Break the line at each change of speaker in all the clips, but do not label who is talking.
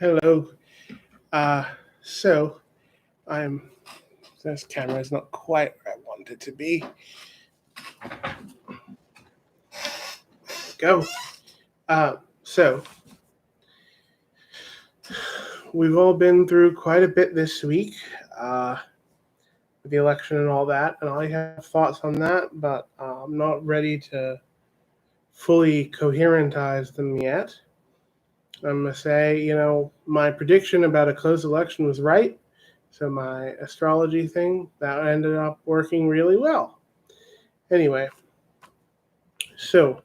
Hello. Uh, so I'm. This camera is not quite where I want it to be. Go. So we've all been through quite a bit this week, uh, with the election and all that, and I have thoughts on that, but I'm not ready to fully coherentize them yet. I'm gonna say, my prediction about a close election was right. So my astrology thing that ended up working really well. Anyway, so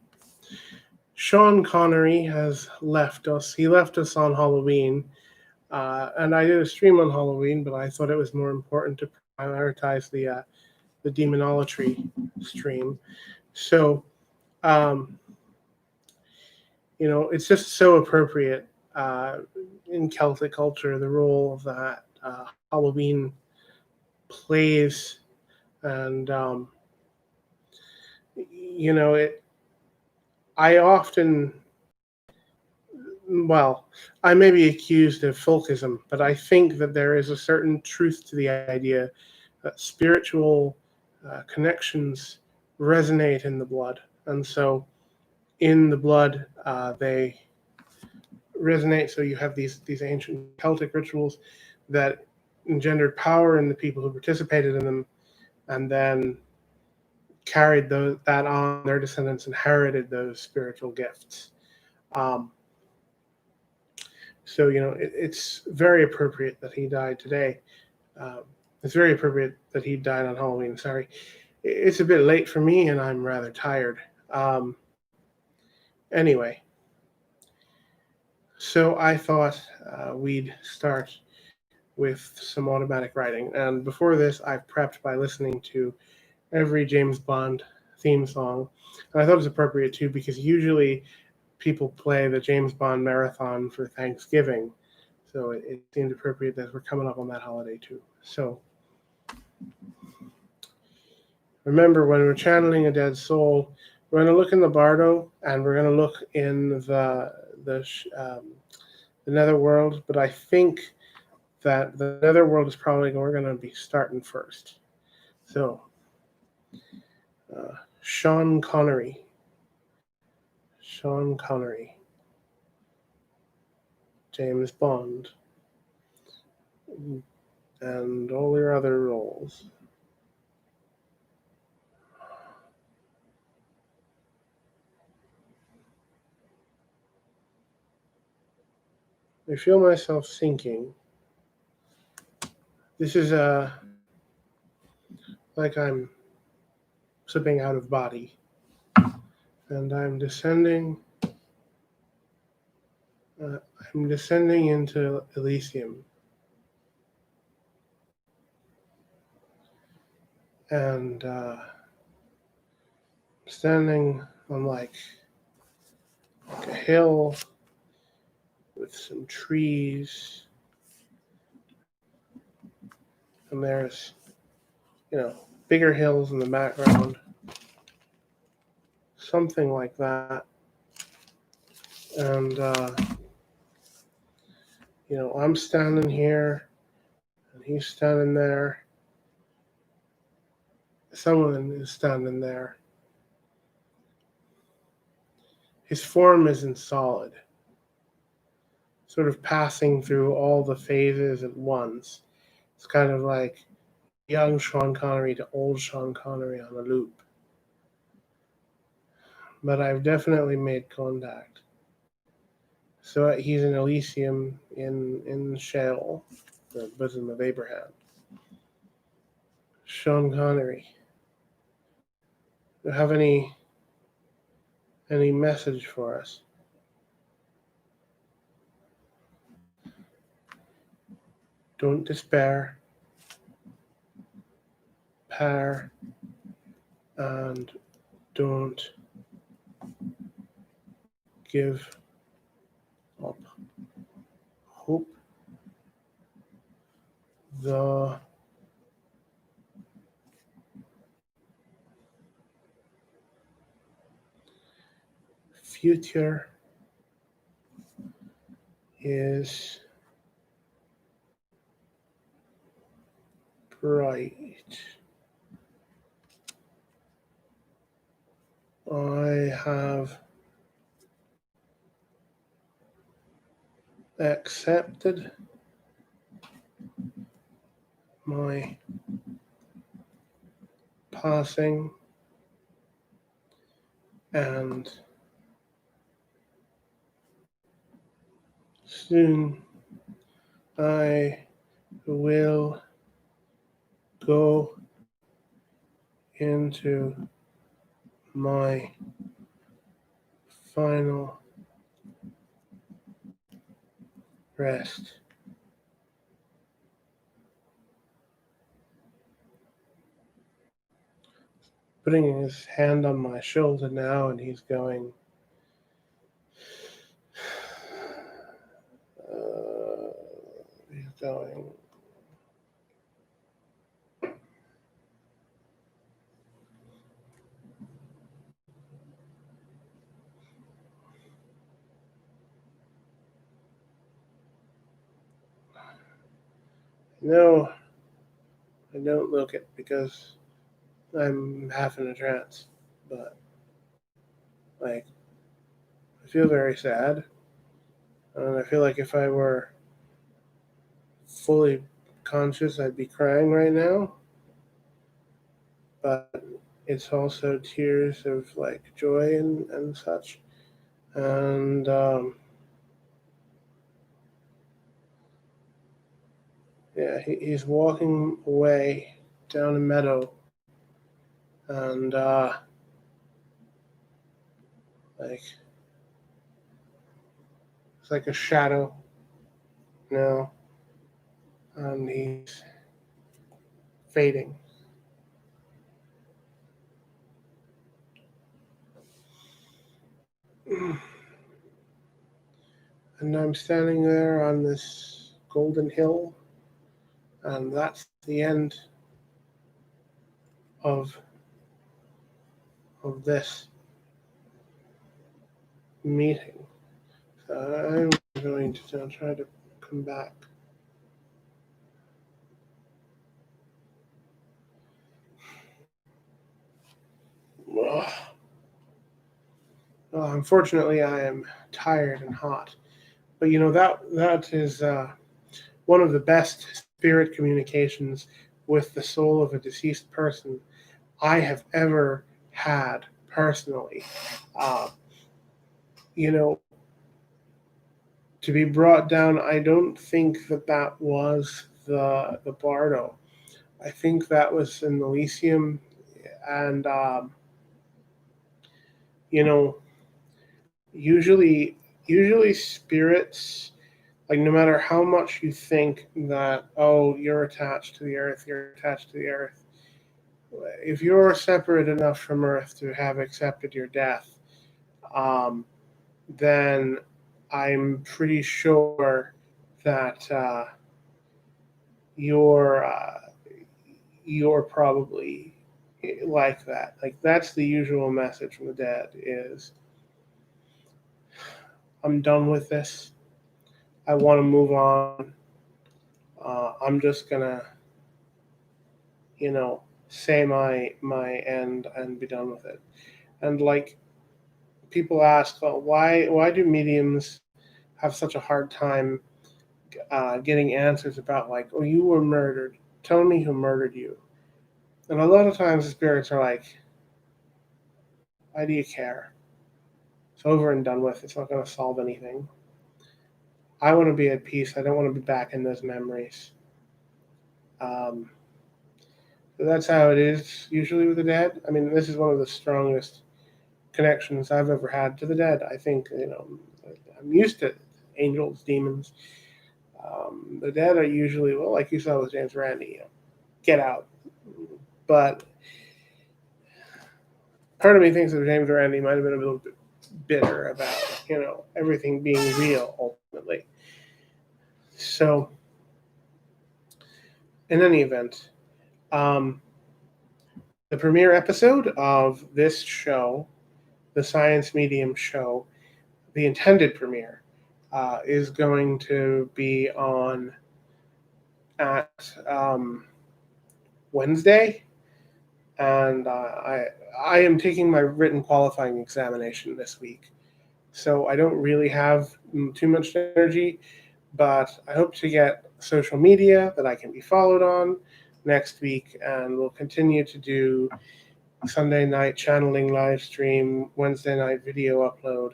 Sean Connery has left us. He left us on Halloween, and I did a stream on Halloween, but I thought it was more important to prioritize the demonolatry stream. So, um, it's just so appropriate in Celtic culture the role that Halloween plays, and it. I often well, I may be accused of folkism, but I think that there is a certain truth to the idea that spiritual connections resonate in the blood. And so, in the blood, they resonate. So, you have these ancient Celtic rituals that engendered power in the people who participated in them, and then carried that on. Their descendants inherited those spiritual gifts. Um, So, it's very appropriate that he died today. Um, it's very appropriate that he died on Halloween. Sorry. It's a bit late for me and I'm rather tired. Anyway, so I thought we'd start with some automatic writing. And before this, I've prepped by listening to every James Bond theme song. And I thought it was appropriate too, because usually people play the James Bond marathon for Thanksgiving. So it seemed appropriate that we're coming up on that holiday too. So remember, when we're channeling a dead soul, we're going to look in the bardo and we're going to look in the netherworld. But I think that the netherworld is probably we're going to be starting first. So Sean Connery, Sean Connery, James Bond, and all your other roles. I feel myself sinking. This is like I'm slipping out of body, and Uh, I'm descending into Elysium, and standing on like a hill with some trees, and there's bigger hills in the background, something like that. And I'm standing here, and he's standing there. Someone is standing there. His form isn't solid, sort of passing through all the phases at once. It's kind of like young Sean Connery to old Sean Connery on a loop. But I've definitely made contact. So he's in Elysium in Sheol, the bosom of Abraham. Sean Connery. Do you have any message for us? Don't despair, pair, and don't give up hope. The future is bright. I have accepted my passing, and soon I will go into my final rest. Putting his hand on my shoulder now, and he's going, he's going, no, I don't look it because I'm half in a trance, but like I feel very sad, and I feel like if I were fully conscious, I'd be crying right now. But it's also tears of like joy and such, and yeah, he's walking away down a meadow, and like it's like a shadow now, and he's fading. And I'm standing there on this golden hill, and that's the end of this meeting. So I'm going to now try to come back. Ugh. Unfortunately, I am tired and hot. But you know that is one of the best spirit communications with the soul of a deceased person I have ever had personally. Uh, you know, to be brought down, I don't think that was the Bardo. I think that was in Elysium, and you know, usually spirits, like no matter how much you think that, oh, you're attached to the earth, you're attached to the earth, if you're separate enough from earth to have accepted your death, um, then I'm pretty sure that you're you're probably like that. Like that's the usual message from the dead is, I'm done with this. I want to move on. I'm just gonna, say my end and be done with it. And like people ask, well, why do mediums have such a hard time getting answers about like, oh, you were murdered. Tell me who murdered you. And a lot of times the spirits are like, why do you care? It's over and done with. It's not going to solve anything. I want to be at peace. I don't want to be back in those memories. Um, so that's how it is usually with the dead. I mean, this is one of the strongest connections I've ever had to the dead. I think, I'm used to angels, demons. The dead are usually, well, like you saw with James Randi, get out. But part of me thinks that James Randi might have been a little bit bitter about, everything being real ultimately. So, in any event, the premiere episode of this show, the Science Medium show, the intended premiere, is going to be on at Wednesday, and I am taking my written qualifying examination this week, so I don't really have too much energy, but I hope to get social media that I can be followed on next week, and we'll continue to do Sunday night channeling live stream, Wednesday night video upload,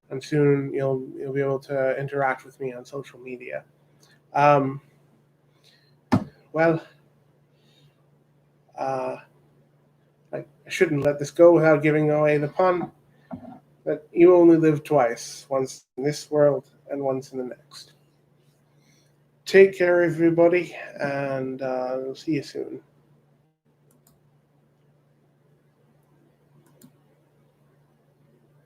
and soon you'll be able to interact with me on social media. Um, well, I shouldn't let this go without giving away the pun. But you only live twice, once in this world and once in the next. Take care, everybody, and see you soon.